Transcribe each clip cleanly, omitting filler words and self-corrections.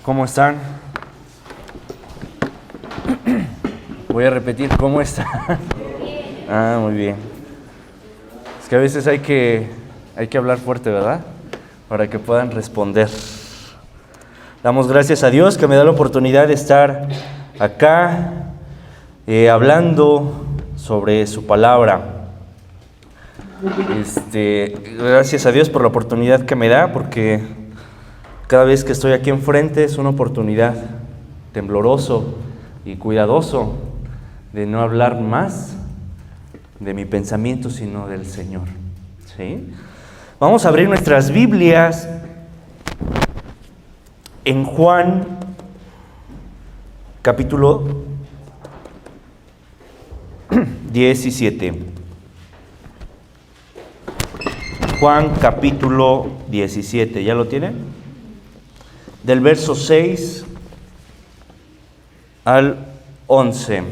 ¿Cómo están? Voy a repetir, ¿cómo están? Ah, muy bien. Es que a veces hay que hablar fuerte, ¿verdad? Para que puedan responder. Damos gracias a Dios que me da la oportunidad de estar acá hablando sobre su palabra. Gracias a Dios por la oportunidad que me da, porque cada vez que estoy aquí enfrente es una oportunidad, tembloroso y cuidadoso, de no hablar más de mi pensamiento, sino del Señor. ¿Sí? Vamos a abrir nuestras Biblias en Juan, capítulo 17. Juan capítulo 17, ¿ya lo tienen? Del verso 6 al 11.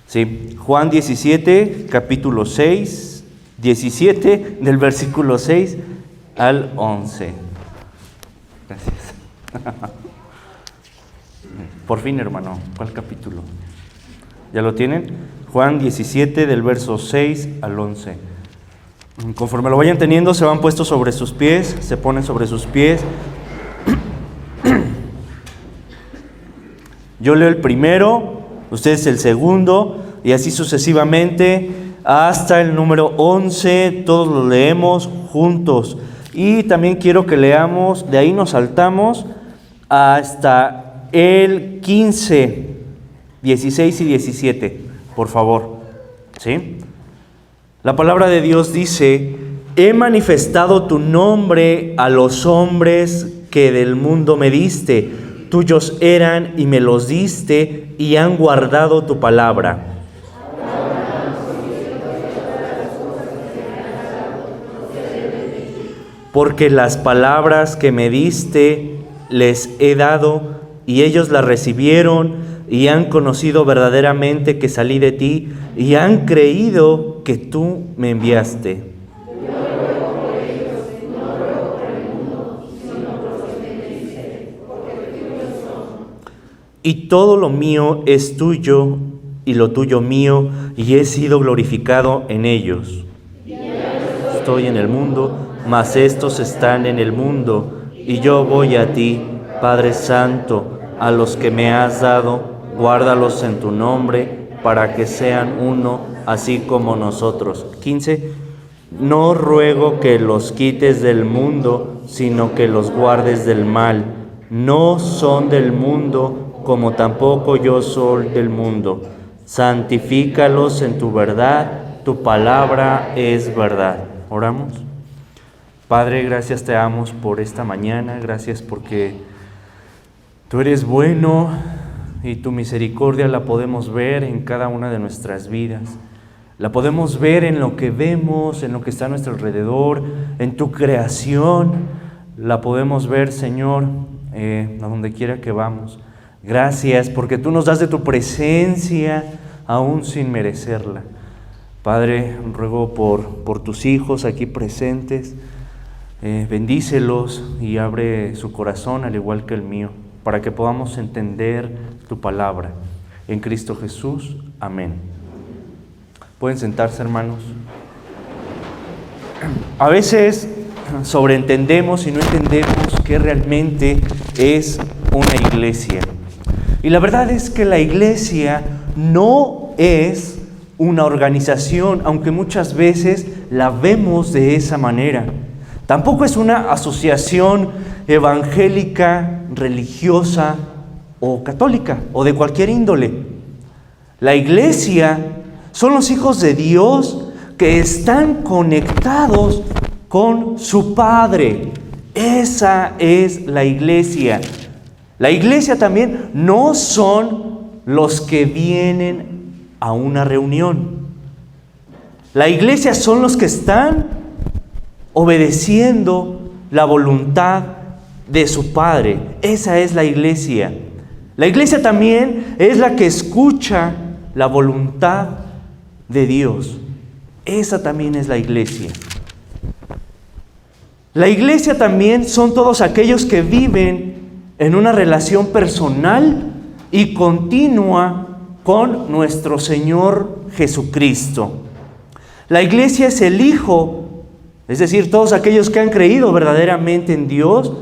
Sí, Juan 17, capítulo 6, 17, del versículo 6 al 11. Gracias. Por fin, hermano, ¿cuál capítulo? ¿Ya lo tienen? Juan 17, del verso 6 al 11. Conforme lo vayan teniendo, se van puestos sobre sus pies, se ponen sobre sus pies. Yo leo el primero, ustedes el segundo, y así sucesivamente, hasta el número 11, todos lo leemos juntos. Y también quiero que leamos, de ahí nos saltamos, hasta el 15, 16 y 17, por favor. ¿Sí? La palabra de Dios dice: he manifestado tu nombre a los hombres que del mundo me diste. Tuyos eran y me los diste y han guardado tu palabra. Porque las palabras que me diste les he dado y ellos las recibieron y han conocido verdaderamente que salí de ti y han creído que tú me enviaste. Y todo lo mío es tuyo y lo tuyo mío, y he sido glorificado en ellos. Estoy en el mundo, mas estos están en el mundo, y yo voy a ti, Padre Santo, a los que me has dado, guárdalos en tu nombre, para que sean uno, así como nosotros. 15. No ruego que los quites del mundo, sino que los guardes del mal. No son del mundo, como tampoco yo soy del mundo. Santifícalos en tu verdad, tu palabra es verdad. Oramos. Padre, gracias te damos por esta mañana, gracias porque tú eres bueno y tu misericordia la podemos ver en cada una de nuestras vidas. La podemos ver en lo que vemos, en lo que está a nuestro alrededor, en tu creación. La podemos ver, Señor, a donde quiera que vamos. Gracias porque tú nos das de tu presencia aún sin merecerla. Padre, ruego por tus hijos aquí presentes, bendícelos y abre su corazón al igual que el mío, para que podamos entender tu palabra. En Cristo Jesús, amén. Pueden sentarse, hermanos. A veces sobreentendemos y no entendemos qué realmente es una iglesia. Y la verdad es que la iglesia no es una organización, aunque muchas veces la vemos de esa manera. Tampoco es una asociación evangélica, religiosa o católica o de cualquier índole. La iglesia son los hijos de Dios que están conectados con su Padre. Esa es la iglesia. La iglesia también no son los que vienen a una reunión. La iglesia son los que están obedeciendo la voluntad de su Padre. Esa es la iglesia. La iglesia también es la que escucha la voluntad de Dios. Esa también es la iglesia. La iglesia también son todos aquellos que viven en una relación personal y continua con nuestro Señor Jesucristo. La iglesia es el Hijo, es decir, todos aquellos que han creído verdaderamente en Dios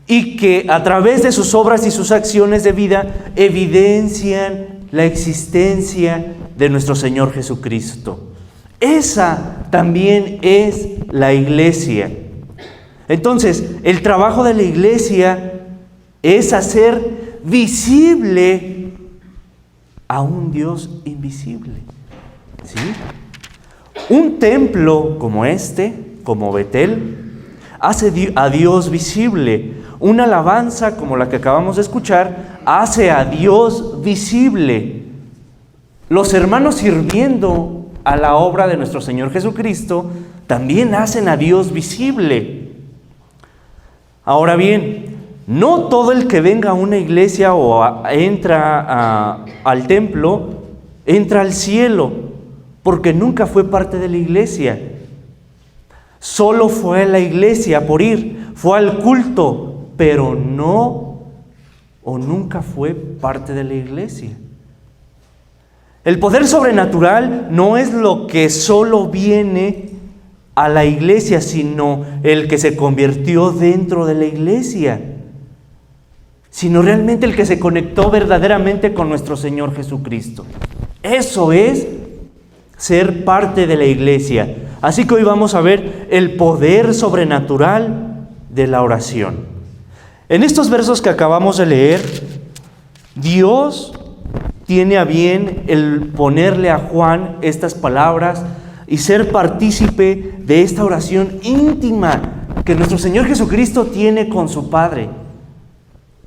y que a través de sus obras y sus acciones de vida evidencian la existencia de nuestro Señor Jesucristo. Esa también es la iglesia. Entonces, el trabajo de la iglesia es hacer visible a un Dios invisible. ¿Sí? Un templo como este, como Betel, hace a Dios visible. Una alabanza como la que acabamos de escuchar hace a Dios visible. Los hermanos sirviendo a la obra de nuestro Señor Jesucristo también hacen a Dios visible. Ahora bien, no todo el que venga a una iglesia o entra al templo, entra al cielo, porque nunca fue parte de la iglesia. Solo fue a la iglesia por ir, fue al culto, pero no o nunca fue parte de la iglesia. El poder sobrenatural no es lo que solo viene a la iglesia, sino el que se convirtió dentro de la iglesia, sino realmente el que se conectó verdaderamente con nuestro Señor Jesucristo. Eso es ser parte de la iglesia. Así que hoy vamos a ver el poder sobrenatural de la oración. En estos versos que acabamos de leer, Dios tiene a bien el ponerle a Juan estas palabras y ser partícipe de esta oración íntima que nuestro Señor Jesucristo tiene con su Padre.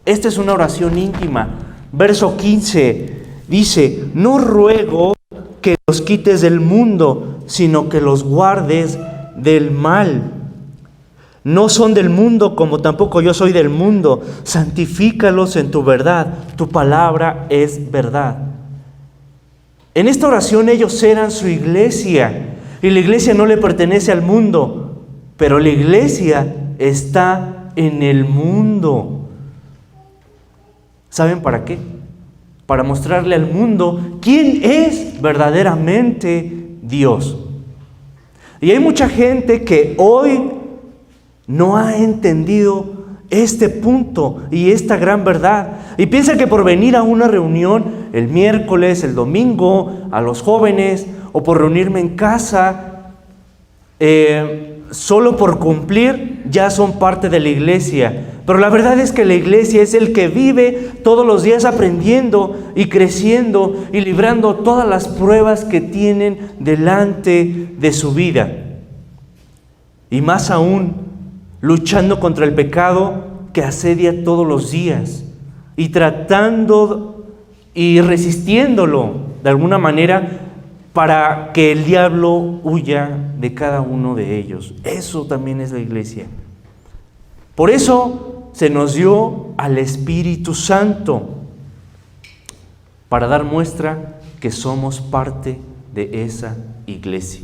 Esta es una oración íntima. Verso 15 dice: no ruego que los quites del mundo, sino que los guardes del mal. No son del mundo, como tampoco yo soy del mundo. Santifícalos en tu verdad. Tu palabra es verdad. En esta oración ellos eran su iglesia, y la iglesia no le pertenece al mundo, pero la iglesia está en el mundo. ¿Saben para qué? Para mostrarle al mundo quién es verdaderamente Dios. Y hay mucha gente que hoy no ha entendido este punto y esta gran verdad, y piensa que por venir a una reunión el miércoles, el domingo, a los jóvenes, o por reunirme en casa, solo por cumplir, ya son parte de la iglesia. Pero la verdad es que la iglesia es el que vive todos los días aprendiendo y creciendo y librando todas las pruebas que tienen delante de su vida. Y más aún, luchando contra el pecado que asedia todos los días y tratando y resistiéndolo de alguna manera para que el diablo huya de cada uno de ellos. Eso también es la iglesia. Por eso se nos dio al Espíritu Santo, para dar muestra que somos parte de esa iglesia.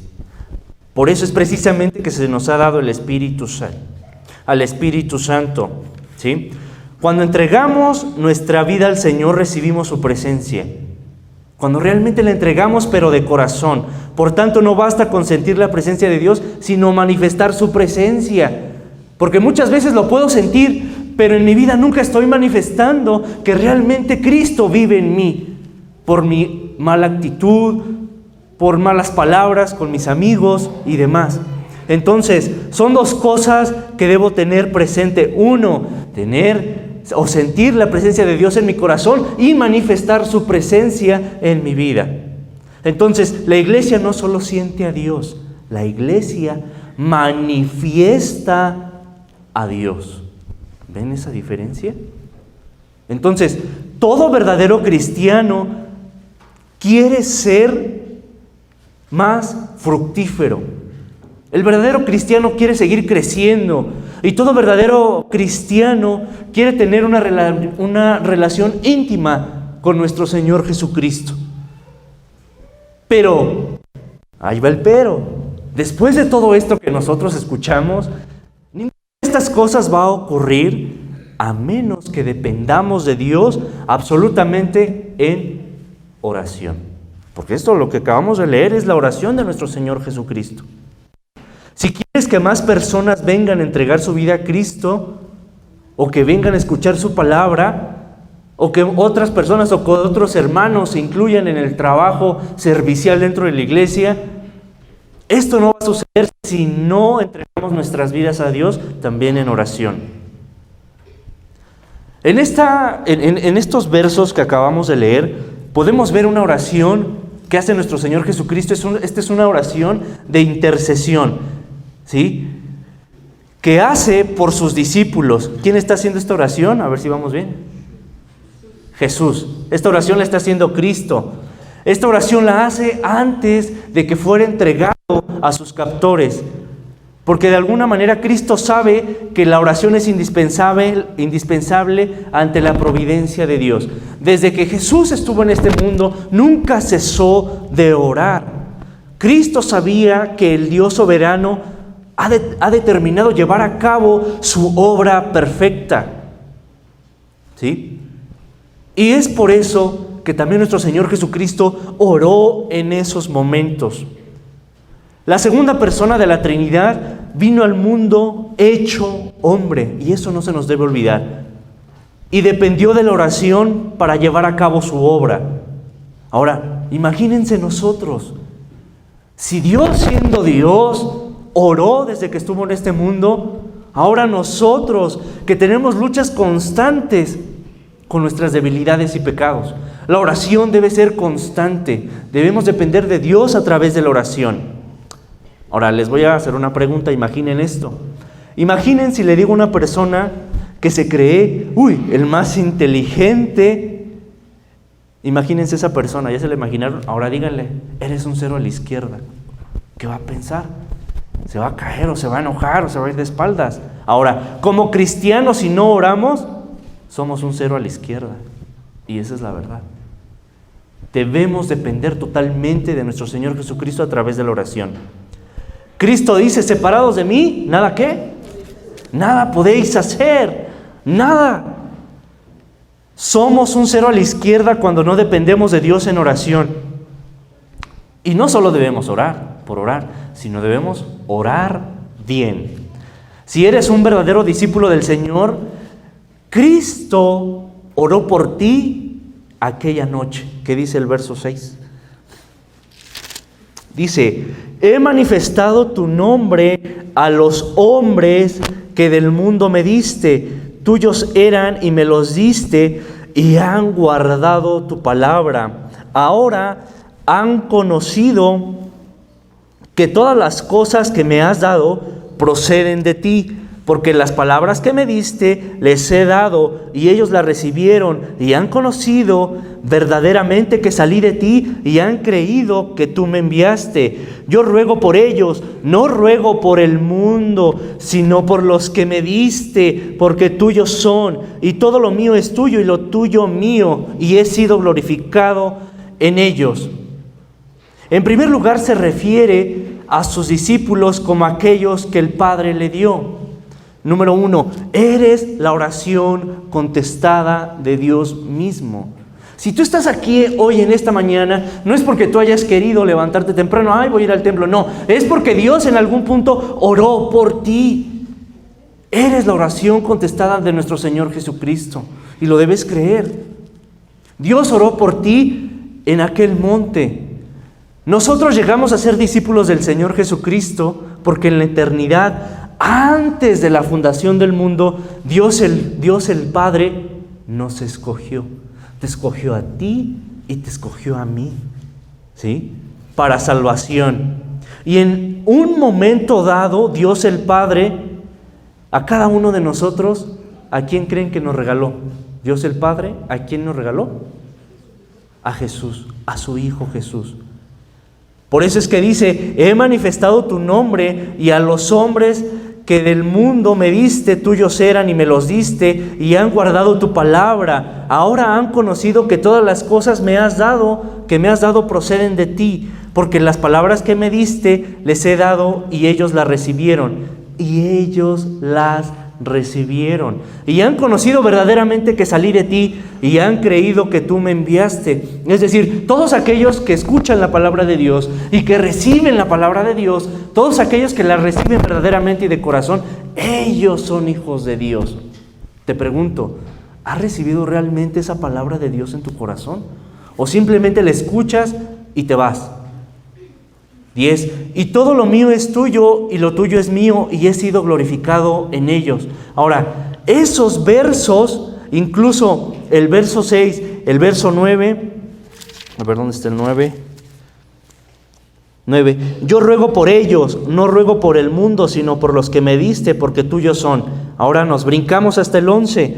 Por eso es precisamente que se nos ha dado el Espíritu Santo, al Espíritu Santo, ¿sí? Cuando entregamos nuestra vida al Señor, recibimos su presencia. Cuando realmente la entregamos, pero de corazón. Por tanto, no basta con sentir la presencia de Dios, sino manifestar su presencia. Porque muchas veces lo puedo sentir, pero en mi vida nunca estoy manifestando que realmente Cristo vive en mí. Por mi mala actitud, por malas palabras con mis amigos y demás. Entonces, son dos cosas que debo tener presente. Uno, tener o sentir la presencia de Dios en mi corazón y manifestar su presencia en mi vida. Entonces, la iglesia no solo siente a Dios, la iglesia manifiesta a Dios. ¿Ven esa diferencia? Entonces, todo verdadero cristiano quiere ser más fructífero. El verdadero cristiano quiere seguir creciendo, y todo verdadero cristiano quiere tener una relación íntima con nuestro Señor Jesucristo. Pero, ahí va el pero. Después de todo esto que nosotros escuchamos, ningún estas cosas va a ocurrir a menos que dependamos de Dios absolutamente en oración. Porque esto, lo que acabamos de leer, es la oración de nuestro Señor Jesucristo. Si quieres que más personas vengan a entregar su vida a Cristo, o que vengan a escuchar su palabra, o que otras personas o que otros hermanos se incluyan en el trabajo servicial dentro de la iglesia, esto no va a suceder si no entregamos nuestras vidas a Dios también en oración. En estos versos que acabamos de leer, podemos ver una oración que hace nuestro Señor Jesucristo. Esta es una oración de intercesión, ¿sí?, que hace por sus discípulos. ¿Quién está haciendo esta oración? A ver si vamos bien. Jesús. Esta oración la está haciendo Cristo. Esta oración la hace antes de que fuera entregado a sus captores. Porque de alguna manera Cristo sabe que la oración es indispensable ante la providencia de Dios. Desde que Jesús estuvo en este mundo, nunca cesó de orar. Cristo sabía que el Dios soberano ha determinado llevar a cabo su obra perfecta, ¿sí? Y es por eso que también nuestro Señor Jesucristo oró en esos momentos. La segunda persona de la Trinidad vino al mundo hecho hombre, y eso no se nos debe olvidar. Y dependió de la oración para llevar a cabo su obra. Ahora, imagínense nosotros, si Dios, siendo Dios, oró desde que estuvo en este mundo, ahora nosotros que tenemos luchas constantes con nuestras debilidades y pecados, la oración debe ser constante. Debemos depender de Dios a través de la oración. Ahora les voy a hacer una pregunta. Imaginen esto. Imaginen si le digo a una persona que se cree, el más inteligente. Imagínense esa persona, ya se la imaginaron. Ahora díganle, eres un 0 a la izquierda. ¿Qué va a pensar? ¿Se va a caer o se va a enojar o se va a ir de espaldas? Ahora, como cristianos, si no oramos, somos un 0 a la izquierda. Y esa es la verdad. Debemos depender totalmente de nuestro Señor Jesucristo a través de la oración. Cristo dice, separados de mí, ¿nada qué? Nada podéis hacer, nada. Somos un 0 a la izquierda cuando no dependemos de Dios en oración. Y no solo debemos orar por orar, sino debemos orar bien. Si eres un verdadero discípulo del Señor, Cristo oró por ti aquella noche. ¿Qué dice el verso 6? Dice, he manifestado tu nombre a los hombres que del mundo me diste. Tuyos eran y me los diste y han guardado tu palabra. Ahora han conocido que todas las cosas que me has dado proceden de ti, porque las palabras que me diste les he dado y ellos las recibieron y han conocido verdaderamente que salí de ti y han creído que tú me enviaste. Yo ruego por ellos, no ruego por el mundo, sino por los que me diste, porque tuyos son y todo lo mío es tuyo y lo tuyo mío, y he sido glorificado en ellos. En primer lugar, se refiere a sus discípulos como aquellos que el Padre le dio. Número 1, eres la oración contestada de Dios mismo. Si tú estás aquí hoy en esta mañana, no es porque tú hayas querido levantarte temprano, voy a ir al templo, no, es porque Dios en algún punto oró por ti. Eres la oración contestada de nuestro Señor Jesucristo y lo debes creer. Dios oró por ti en aquel monte. Nosotros llegamos a ser discípulos del Señor Jesucristo porque en la eternidad, antes de la fundación del mundo, Dios el Padre nos escogió. Te escogió a ti y te escogió a mí, ¿sí? Para salvación. Y en un momento dado, Dios el Padre, a cada uno de nosotros, ¿a quién creen que nos regaló? Dios el Padre, ¿a quién nos regaló? A Jesús, a su Hijo Jesús. Por eso es que dice, he manifestado tu nombre y a los hombres que del mundo me diste, tuyos eran y me los diste y han guardado tu palabra. Ahora han conocido que todas las cosas que me has dado proceden de ti, porque las palabras que me diste les he dado y ellos las recibieron y ellos las recibieron y han conocido verdaderamente que salí de ti y han creído que tú me enviaste. Es decir, todos aquellos que escuchan la palabra de Dios y que reciben la palabra de Dios, todos aquellos que la reciben verdaderamente y de corazón, ellos son hijos de Dios. Te pregunto, ¿has recibido realmente esa palabra de Dios en tu corazón? ¿O simplemente la escuchas y te vas? 10. Y todo lo mío es tuyo y lo tuyo es mío y he sido glorificado en ellos. Ahora, esos versos, incluso el verso 6, el verso 9, a ver, ¿dónde está el 9? 9. Yo ruego por ellos, no ruego por el mundo, sino por los que me diste, porque tuyos son. Ahora nos brincamos hasta el 11.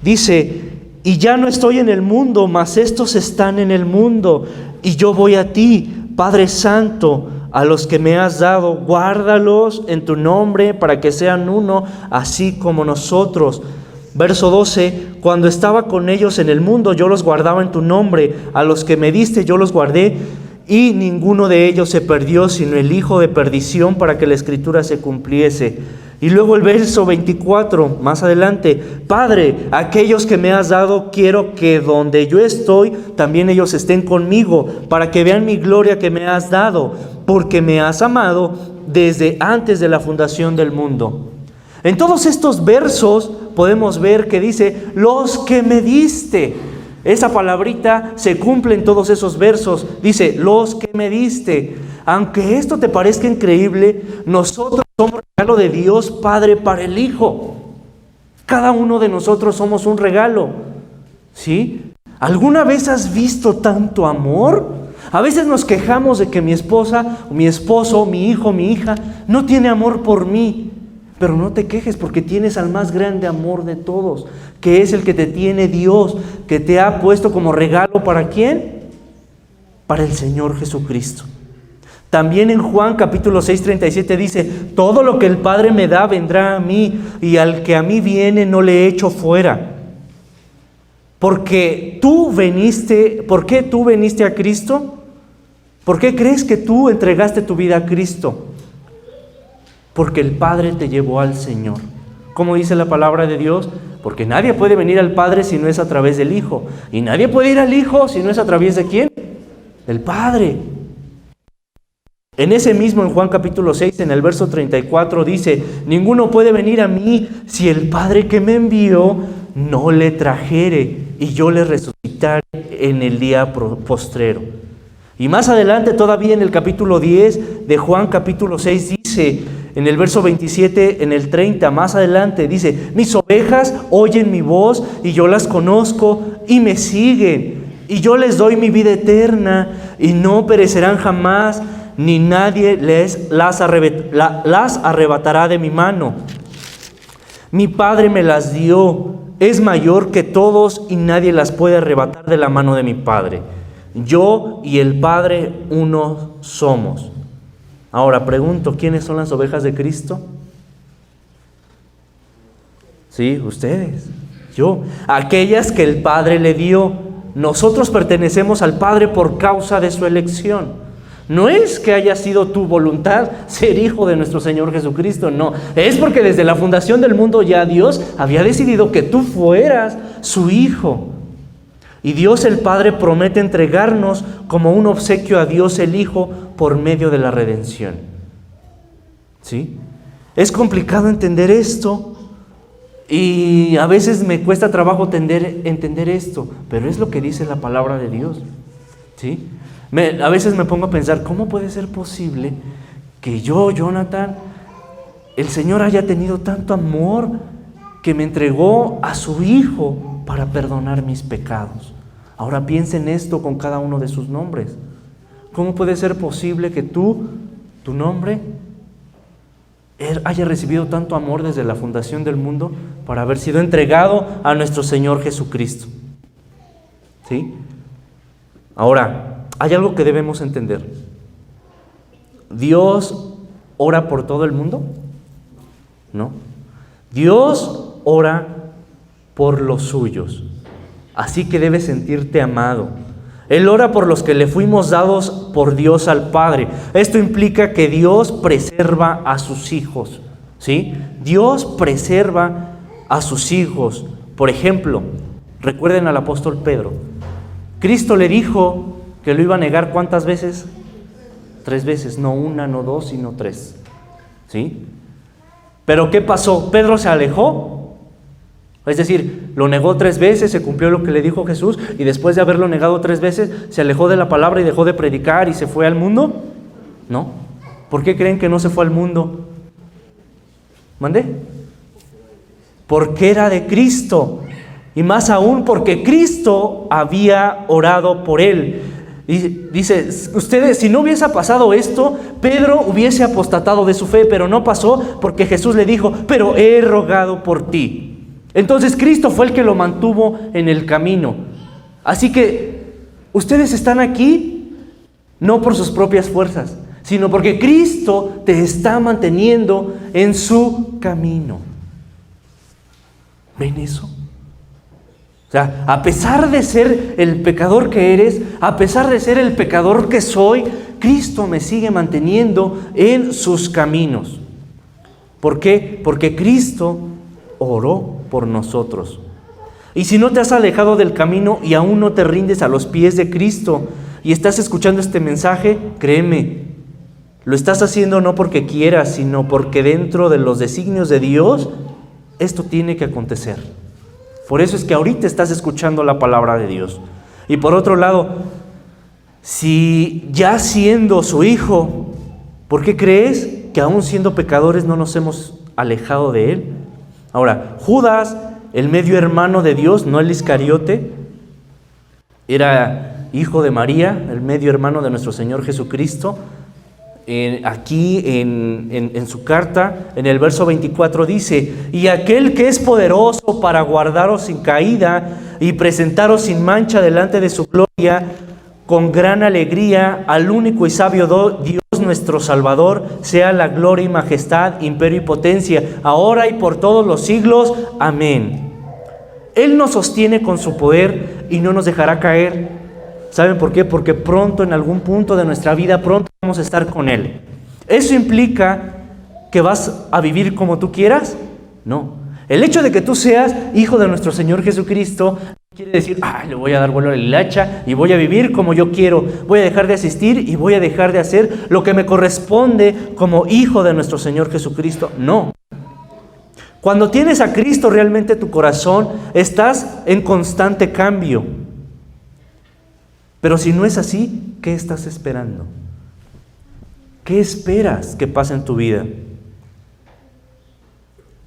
Dice, y ya no estoy en el mundo, mas estos están en el mundo, y yo voy a ti, Padre Santo. A los que me has dado, guárdalos en tu nombre para que sean uno, así como nosotros. Verso 12, cuando estaba con ellos en el mundo, yo los guardaba en tu nombre. A los que me diste, yo los guardé, y ninguno de ellos se perdió, sino el hijo de perdición, para que la escritura se cumpliese. Y luego el verso 24, más adelante, Padre, aquellos que me has dado, quiero que donde yo estoy, también ellos estén conmigo, para que vean mi gloria que me has dado, porque me has amado desde antes de la fundación del mundo. En todos estos versos podemos ver que dice, los que me diste. Esa palabrita se cumple en todos esos versos. Dice, los que me diste. Aunque esto te parezca increíble, nosotros somos regalo de Dios Padre para el Hijo. Cada uno de nosotros somos un regalo. ¿Sí? ¿Alguna vez has visto tanto amor? A veces nos quejamos de que mi esposa, mi esposo, mi hijo, mi hija no tiene amor por mí. Pero no te quejes porque tienes al más grande amor de todos, que es el que te tiene Dios, que te ha puesto como regalo ¿para quién? Para el Señor Jesucristo. También en Juan capítulo 6:37 dice, todo lo que el Padre me da vendrá a mí, y al que a mí viene no le echo fuera. Porque tú veniste, ¿por qué tú veniste a Cristo? ¿Por qué crees que tú entregaste tu vida a Cristo? Porque el Padre te llevó al Señor. ¿Cómo dice la palabra de Dios? Porque nadie puede venir al Padre si no es a través del Hijo. Y nadie puede ir al Hijo si no es a través de ¿quién? Del Padre. En ese mismo, en Juan capítulo 6, en el verso 34, dice, ninguno puede venir a mí si el Padre que me envió no le trajere, y yo le resucitaré en el día postrero. Y más adelante, todavía en el capítulo 10 de Juan capítulo 6, dice, en el verso 27, en el 30, más adelante, dice, mis ovejas oyen mi voz, y yo las conozco, y me siguen, y yo les doy mi vida eterna, y no perecerán jamás, ni nadie las arrebatará de mi mano. Mi Padre me las dio, es mayor que todos y nadie las puede arrebatar de la mano de mi Padre. Yo y el Padre uno somos. Ahora pregunto, ¿quiénes son las ovejas de Cristo? Sí, ustedes, yo, aquellas que el Padre le dio. Nosotros pertenecemos al Padre por causa de su elección. No es que haya sido tu voluntad ser hijo de nuestro Señor Jesucristo, no. Es porque desde la fundación del mundo ya Dios había decidido que tú fueras su hijo. Y Dios el Padre promete entregarnos como un obsequio a Dios el Hijo por medio de la redención. ¿Sí? Es complicado entender esto y a veces me cuesta trabajo entender esto, pero es lo que dice la palabra de Dios. ¿Sí? A veces me pongo a pensar, ¿cómo puede ser posible que yo, Jonathan, el Señor haya tenido tanto amor que me entregó a su Hijo para perdonar mis pecados? Ahora piensen esto con cada uno de sus nombres. ¿Cómo puede ser posible que tu nombre, haya recibido tanto amor desde la fundación del mundo para haber sido entregado a nuestro Señor Jesucristo? ¿Sí? Ahora, hay algo que debemos entender. ¿Dios ora por todo el mundo? No. Dios ora por los suyos. Así que debes sentirte amado. Él ora por los que le fuimos dados por Dios al Padre. Esto implica que Dios preserva a sus hijos. ¿Sí? Dios preserva a sus hijos. Por ejemplo, recuerden al apóstol Pedro. Cristo le dijo que lo iba a negar ¿cuántas veces? 3 veces, no una, no 2, sino 3. ¿Sí? Pero ¿qué pasó? ¿Pedro se alejó? Es decir, lo negó 3 veces, se cumplió lo que le dijo Jesús, y después de haberlo negado 3 veces, se alejó de la palabra y dejó de predicar y se fue al mundo. No. ¿Por qué creen que no se fue al mundo? ¿Mandé? Porque era de Cristo, y más aún porque Cristo había orado por él. Y dice, ustedes, si no hubiese pasado esto, Pedro hubiese apostatado de su fe, pero no pasó porque Jesús le dijo, pero he rogado por ti. Entonces Cristo fue el que lo mantuvo en el camino. Así que ustedes están aquí no por sus propias fuerzas, sino porque Cristo te está manteniendo en su camino. ¿Ven eso? O sea, a pesar de ser el pecador que eres, a pesar de ser el pecador que soy, Cristo me sigue manteniendo en sus caminos. ¿Por qué? Porque Cristo oró por nosotros. Y si no te has alejado del camino y aún no te rindes a los pies de Cristo y estás escuchando este mensaje, créeme, lo estás haciendo no porque quieras, sino porque dentro de los designios de Dios, esto tiene que acontecer. Por eso es que ahorita estás escuchando la palabra de Dios. Y por otro lado, si ya siendo su hijo, ¿por qué crees que aún siendo pecadores no nos hemos alejado de Él? Ahora, Judas, el medio hermano de Dios, no el Iscariote, era hijo de María, el medio hermano de nuestro Señor Jesucristo. Aquí en su carta, en el verso 24 dice, y aquel que es poderoso para guardaros sin caída y presentaros sin mancha delante de su gloria, con gran alegría, al único y sabio Dios nuestro Salvador, sea la gloria y majestad, imperio y potencia, ahora y por todos los siglos. Amén. Él nos sostiene con su poder y no nos dejará caer. ¿Saben por qué? Porque pronto, en algún punto de nuestra vida, pronto vamos a estar con Él. ¿Eso implica que vas a vivir como tú quieras? No. El hecho de que tú seas hijo de nuestro Señor Jesucristo quiere decir, le voy a dar vuelo a la hilacha y voy a vivir como yo quiero. Voy a dejar de asistir y voy a dejar de hacer lo que me corresponde como hijo de nuestro Señor Jesucristo. No. Cuando tienes a Cristo realmente en tu corazón, estás en constante cambio. Pero si no es así, ¿qué estás esperando? ¿Qué esperas que pase en tu vida?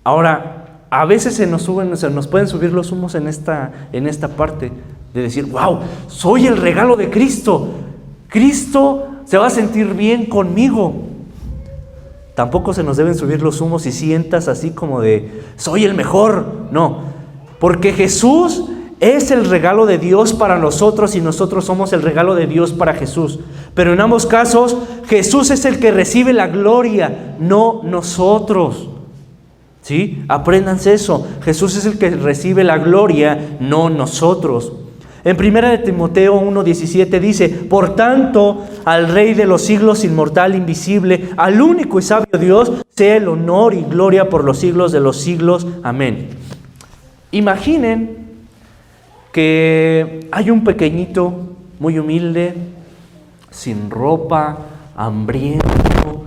Ahora, a veces se nos pueden subir los humos en esta parte de decir, wow, soy el regalo de Cristo. Cristo se va a sentir bien conmigo. Tampoco se nos deben subir los humos y sientas así como de, soy el mejor. No, porque Jesús es el regalo de Dios para nosotros y nosotros somos el regalo de Dios para Jesús. Pero en ambos casos, Jesús es el que recibe la gloria, no nosotros. ¿Sí? Apréndanse eso. Jesús es el que recibe la gloria, no nosotros. En 1 Timoteo 1:17 dice, por tanto, al Rey de los siglos, inmortal, invisible, al único y sabio Dios, sea el honor y gloria por los siglos de los siglos. Amén. Imaginen que hay un pequeñito, muy humilde, sin ropa, hambriento,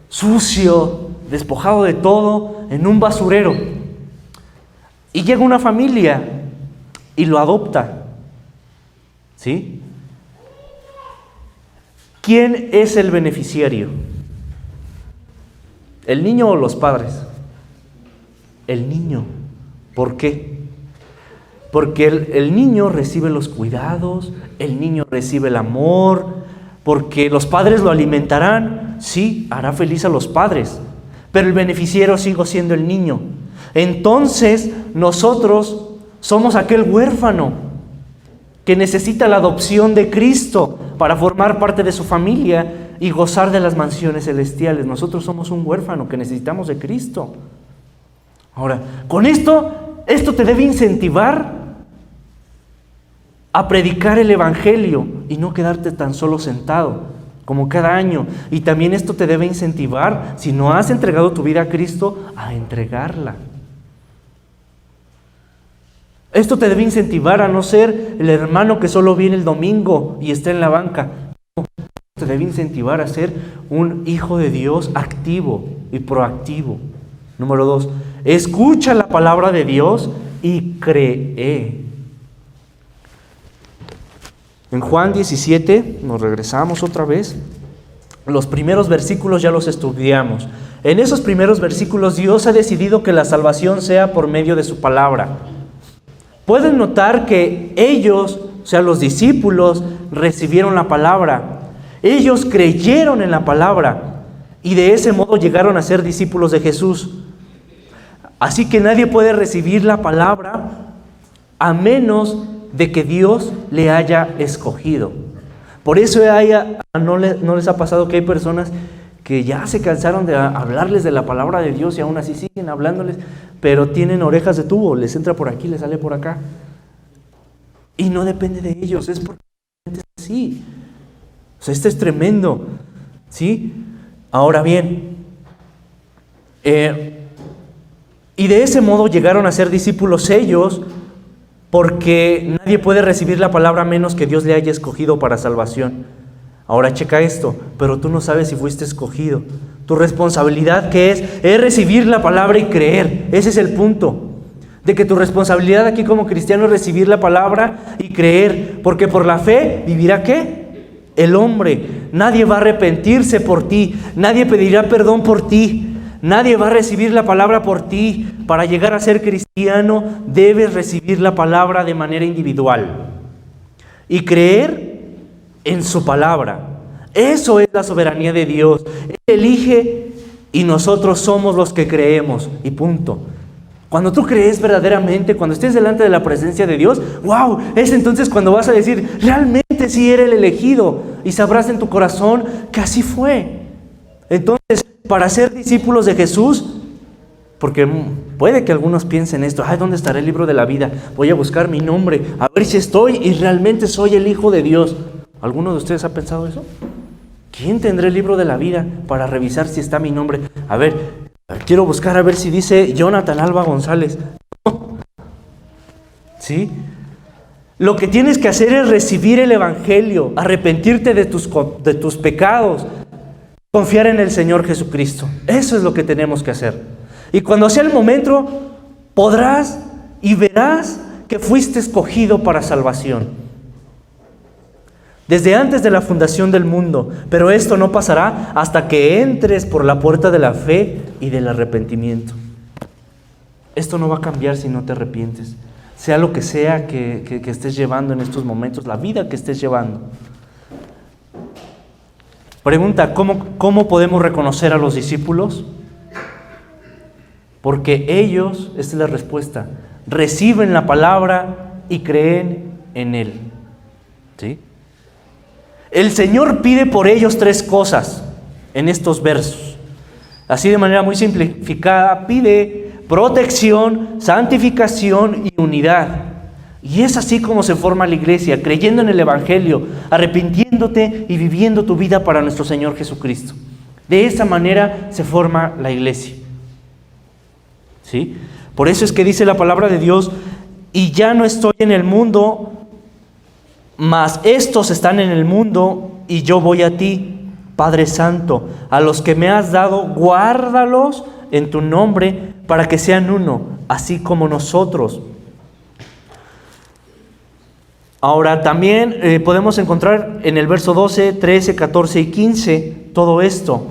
sucio, despojado de todo, en un basurero. Y llega una familia y lo adopta. ¿Sí? ¿Quién es el beneficiario? ¿El niño o los padres? El niño. ¿Por qué? Porque el niño recibe los cuidados, el niño recibe el amor, porque los padres lo alimentarán. Sí, hará feliz a los padres, pero el beneficiario sigue siendo el niño. Entonces, nosotros somos aquel huérfano que necesita la adopción de Cristo para formar parte de su familia y gozar de las mansiones celestiales. Nosotros somos un huérfano que necesitamos de Cristo. Ahora, con esto te debe incentivar a predicar el Evangelio y no quedarte tan solo sentado como cada año. Y también esto te debe incentivar, si no has entregado tu vida a Cristo, a entregarla. Esto te debe incentivar a no ser el hermano que solo viene el domingo y está en la banca. No, te debe incentivar a ser un hijo de Dios activo y proactivo. Número 2, escucha la palabra de Dios y cree. En Juan 17, nos regresamos otra vez. Los primeros versículos ya los estudiamos. En esos primeros versículos Dios ha decidido que la salvación sea por medio de su palabra. Pueden notar que ellos, o sea, los discípulos, recibieron la palabra. Ellos creyeron en la palabra y de ese modo llegaron a ser discípulos de Jesús. Así que nadie puede recibir la palabra a menos de que Dios le haya escogido. Por eso no les ha pasado que hay personas que ya se cansaron de hablarles de la palabra de Dios y aún así siguen hablándoles, pero tienen orejas de tubo, les entra por aquí, les sale por acá. Y no depende de ellos, es porque es así. O sea, esto es tremendo, ¿sí? Ahora bien, y de ese modo llegaron a ser discípulos ellos, porque nadie puede recibir la palabra a menos que Dios le haya escogido para salvación. Ahora checa esto, pero tú no sabes si fuiste escogido. Tu responsabilidad, ¿qué es? Es recibir la palabra y creer. Ese es el punto. De que tu responsabilidad aquí como cristiano es recibir la palabra y creer. Porque por la fe vivirá ¿qué? El hombre. Nadie va a arrepentirse por ti. Nadie pedirá perdón por ti. Nadie va a recibir la palabra por ti. Para llegar a ser cristiano, debes recibir la palabra de manera individual. Y creer en su palabra. Eso es la soberanía de Dios. Él elige y nosotros somos los que creemos. Y punto. Cuando tú crees verdaderamente, cuando estés delante de la presencia de Dios, ¡wow! Es entonces cuando vas a decir, realmente sí era el elegido. Y sabrás en tu corazón que así fue. Entonces, para ser discípulos de Jesús, porque puede que algunos piensen esto, ay, ¿dónde estará el libro de la vida? Voy a buscar mi nombre, a ver si estoy y realmente soy el Hijo de Dios. ¿Alguno de ustedes ha pensado eso? ¿Quién tendrá el libro de la vida para revisar si está mi nombre? A ver, quiero buscar a ver si dice Jonathan Alba González. ¿Sí? Lo que tienes que hacer es recibir el Evangelio, arrepentirte de tus pecados, confiar en el Señor Jesucristo. Eso es lo que tenemos que hacer. Y cuando sea el momento, podrás y verás que fuiste escogido para salvación. Desde antes de la fundación del mundo. Pero esto no pasará hasta que entres por la puerta de la fe y del arrepentimiento. Esto no va a cambiar si no te arrepientes. Sea lo que sea que estés llevando en estos momentos, la vida que estés llevando. Pregunta, ¿cómo podemos reconocer a los discípulos? Porque ellos, esta es la respuesta, reciben la palabra y creen en Él. ¿Sí? El Señor pide por ellos 3 cosas en estos versos. Así de manera muy simplificada, pide protección, santificación y unidad. Y es así como se forma la iglesia, creyendo en el Evangelio, arrepintiéndote y viviendo tu vida para nuestro Señor Jesucristo. De esa manera se forma la iglesia. ¿Sí? Por eso es que dice la palabra de Dios, y ya no estoy en el mundo, mas estos están en el mundo y yo voy a ti, Padre Santo. A los que me has dado, guárdalos en tu nombre para que sean uno, así como nosotros. Ahora también podemos encontrar en el verso 12, 13, 14 y 15 todo esto.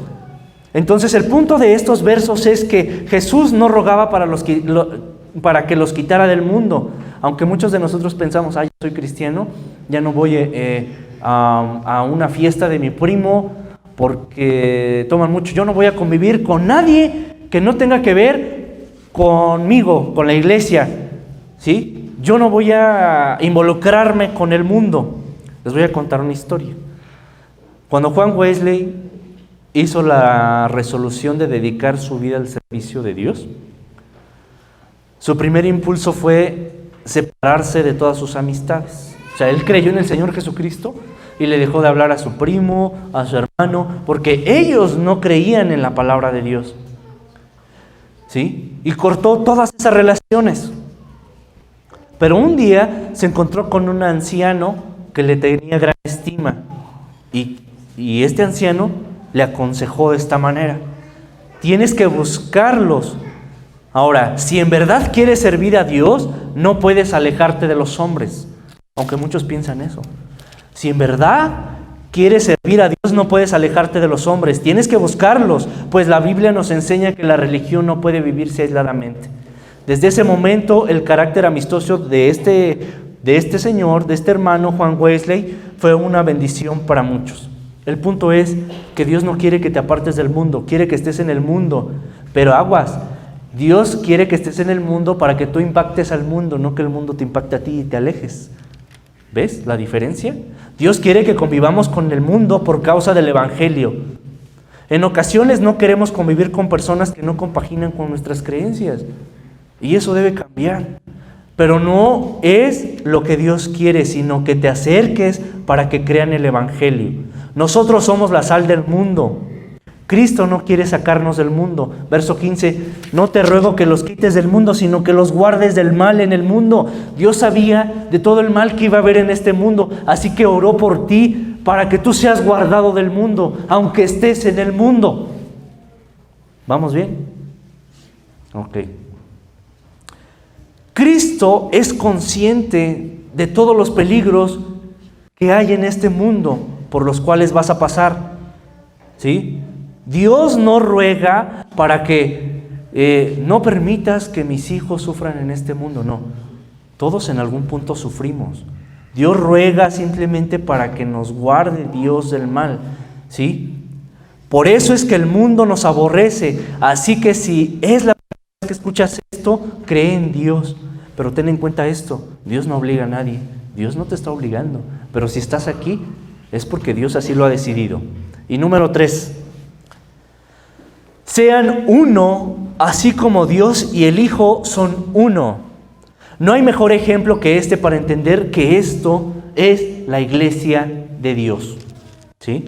Entonces el punto de estos versos es que Jesús no rogaba para que los quitara del mundo. Aunque muchos de nosotros pensamos, yo soy cristiano, ya no voy a una fiesta de mi primo porque toman mucho. Yo no voy a convivir con nadie que no tenga que ver conmigo, con la iglesia. ¿Sí? Yo no voy a involucrarme con el mundo. Les voy a contar una historia. Cuando Juan Wesley hizo la resolución de dedicar su vida al servicio de Dios, su primer impulso fue separarse de todas sus amistades. O sea, él creyó en el Señor Jesucristo y le dejó de hablar a su primo, a su hermano, porque ellos no creían en la palabra de Dios. ¿Sí? Y cortó todas esas relaciones. Pero un día se encontró con un anciano que le tenía gran estima. Y este anciano le aconsejó de esta manera: tienes que buscarlos. Ahora, si en verdad quieres servir a Dios, no puedes alejarte de los hombres, aunque muchos piensan eso. Si en verdad quieres servir a Dios, no puedes alejarte de los hombres, tienes que buscarlos, pues la Biblia nos enseña que la religión no puede vivirse aisladamente. Desde ese momento, el carácter amistoso de este señor, de este hermano Juan Wesley, fue una bendición para muchos. El punto es que Dios no quiere que te apartes del mundo, quiere que estés en el mundo, pero aguas. Dios quiere que estés en el mundo para que tú impactes al mundo, no que el mundo te impacte a ti y te alejes. ¿Ves la diferencia? Dios quiere que convivamos con el mundo por causa del Evangelio. En ocasiones no queremos convivir con personas que no compaginan con nuestras creencias. Y eso debe cambiar. Pero no es lo que Dios quiere, sino que te acerques para que crean el Evangelio. Nosotros somos la sal del mundo. Cristo no quiere sacarnos del mundo. Verso 15, no te ruego que los quites del mundo, sino que los guardes del mal en el mundo. Dios sabía de todo el mal que iba a haber en este mundo, así que oró por ti para que tú seas guardado del mundo, aunque estés en el mundo. ¿Vamos bien? Ok. Cristo es consciente de todos los peligros que hay en este mundo por los cuales vas a pasar. ¿Sí? Dios no ruega para que no permitas que mis hijos sufran en este mundo, no. Todos en algún punto sufrimos. Dios ruega simplemente para que nos guarde Dios del mal, ¿sí? Por eso es que el mundo nos aborrece. Así que si es la primera vez que escuchas esto, cree en Dios. Pero ten en cuenta esto, Dios no obliga a nadie. Dios no te está obligando. Pero si estás aquí, es porque Dios así lo ha decidido. Y número 3. Sean uno, así como Dios y el Hijo son uno. No hay mejor ejemplo que este para entender que esto es la iglesia de Dios. ¿Sí?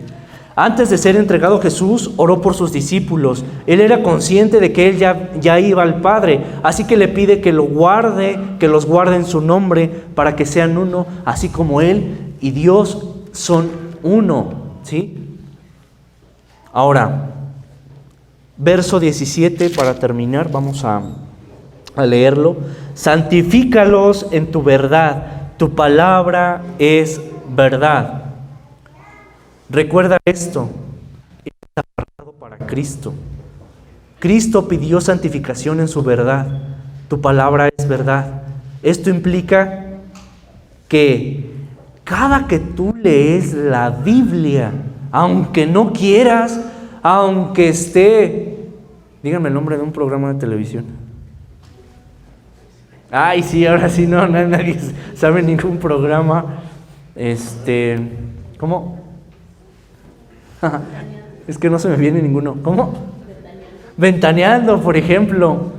Antes de ser entregado Jesús, oró por sus discípulos. Él era consciente de que él ya iba al Padre, así que le pide que los guarde en su nombre para que sean uno, así como Él y Dios son uno. ¿Sí? Ahora, verso 17 para terminar, vamos a leerlo. Santifícalos en tu verdad, tu palabra es verdad. Recuerda esto, es apartado para Cristo. Cristo pidió santificación en su verdad, tu palabra es verdad. Esto implica que cada que tú lees la Biblia, aunque no quieras, aunque esté, díganme el nombre de un programa de televisión. Ay, sí, ahora sí, no, nadie sabe ningún programa. ¿Cómo? Es que no se me viene ninguno. ¿Cómo? Ventaneando, por ejemplo.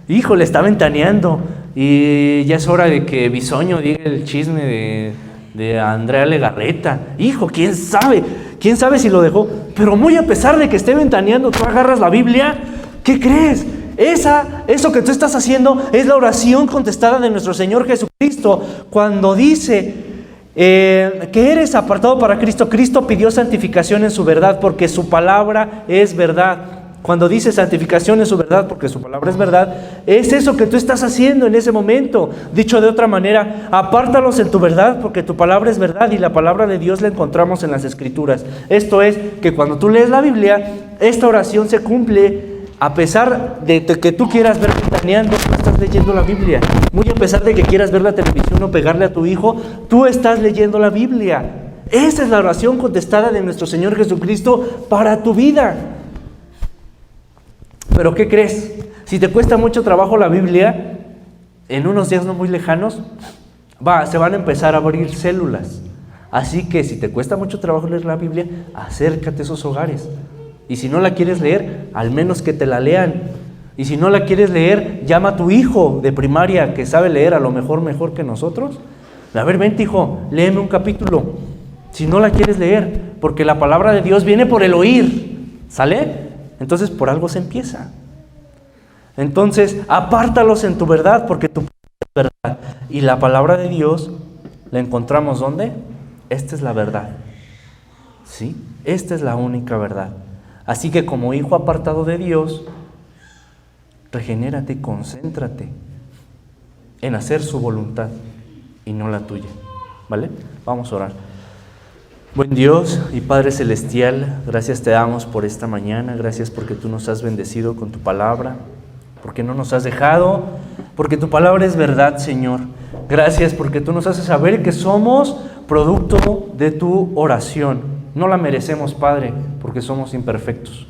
Híjole, está ventaneando. Y ya es hora de que Bisoño diga el chisme de Andrea Legarreta. Hijo, ¿quién sabe? ¿Quién sabe si lo dejó? Pero muy a pesar de que esté ventaneando, tú agarras la Biblia, ¿qué crees? Eso que tú estás haciendo es la oración contestada de nuestro Señor Jesucristo. Cuando dice que eres apartado para Cristo, Cristo pidió santificación en su verdad porque su palabra es verdad. Cuando dice santificación en su verdad porque su palabra es verdad, es eso que tú estás haciendo en ese momento. Dicho de otra manera, apártalos en tu verdad porque tu palabra es verdad y la palabra de Dios la encontramos en las Escrituras. Esto es que cuando tú lees la Biblia, esta oración se cumple a pesar de que tú quieras ver ventaneando, tú estás leyendo la Biblia. Muy a pesar de que quieras ver la televisión o pegarle a tu hijo, tú estás leyendo la Biblia. Esa es la oración contestada de nuestro Señor Jesucristo para tu vida. Pero ¿qué crees? Si te cuesta mucho trabajo la Biblia, en unos días no muy lejanos, se van a empezar a abrir células. Así que si te cuesta mucho trabajo leer la Biblia, acércate a esos hogares. Y si no la quieres leer, al menos que te la lean. Y si no la quieres leer, llama a tu hijo de primaria que sabe leer a lo mejor que nosotros. A ver, vente hijo, léeme un capítulo. Si no la quieres leer, porque la palabra de Dios viene por el oír. ¿Sale? Entonces por algo se empieza. Entonces apártalos en tu verdad porque tu palabra verdad. Y la palabra de Dios la encontramos ¿dónde? Esta es la verdad. ¿Sí? Esta es la única verdad. Así que como hijo apartado de Dios, regenérate y concéntrate en hacer su voluntad y no la tuya. ¿Vale? Vamos a orar. Buen Dios y Padre Celestial, gracias te damos por esta mañana, gracias porque tú nos has bendecido con tu palabra, porque no nos has dejado, porque tu palabra es verdad, Señor. Gracias porque tú nos haces saber que somos producto de tu oración. No la merecemos, Padre, porque somos imperfectos.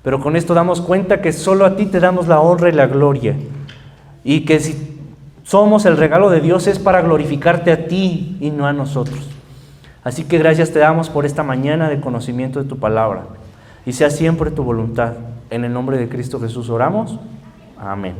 Pero con esto damos cuenta que solo a ti te damos la honra y la gloria. Y que si somos el regalo de Dios es para glorificarte a ti y no a nosotros. Así que gracias te damos por esta mañana de conocimiento de tu palabra. Y sea siempre tu voluntad. En el nombre de Cristo Jesús oramos. Amén.